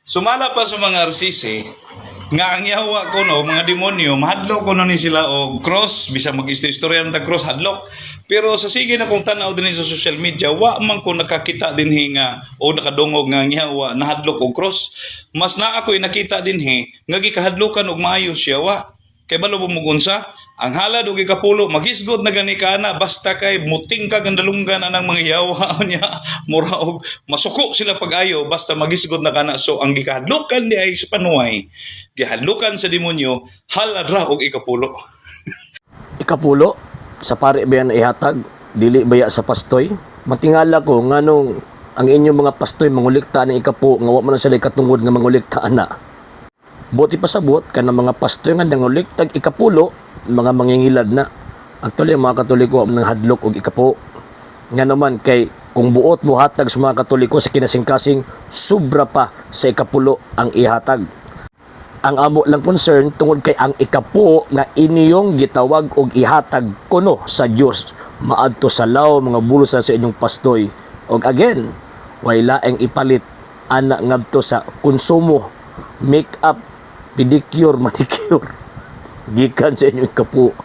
Sumala pa sa mga arsise, nga ang yawa ko no, mga demonyo, mahadlok ko no ni sila o cross, bisa mag-istorya ng cross, hadlok. Pero sa sige na kung tanaw din sa social media, wa man ko nakakita din nga o nakadungog nga ang yawa, nahadlok o cross. Mas na ako'y nakita din nga gikahadlokan og maayo siya, wa. Kay balo bumugunsa, ang halad og ikapulo, magisgod na gani ka na, basta kay muting ka gandalunggan anang mga yawa niya, mura og masuko sila pag-ayo, basta magisgod na kana. So ang gikahadlukan di ay sa panuay, gihadlukan sa demonyo, halad ra og ikapulo. Ikapulo, sa pare ba yan ihatag? Dili baya sa pastoy? Matingala ko, nganong ang inyong mga pastoy mangulikta ng ikapo, nga wa man sila katungod nga manguliktaan na. Buti pa sabot ka ng mga pastoy nga nanguliktag ikapulo, mga mangingilad na. Actually, ang mga katoliko ang hadlok og ikapo. Nga naman kay kung buot mo hatag sa mga katoliko sa kinasingkasing, sobra pa sa ikapulo ang ihatag. Ang amo lang concern tungod kay ang ikapo nga iniyong gitawag og ihatag kuno sa Dios maadto sa law mga bulusan sa inyong pastoy. Og again, way laeng ipalit ana ngadto sa konsumo, make up, pedicure, manicure gikan sa inyong ikapo.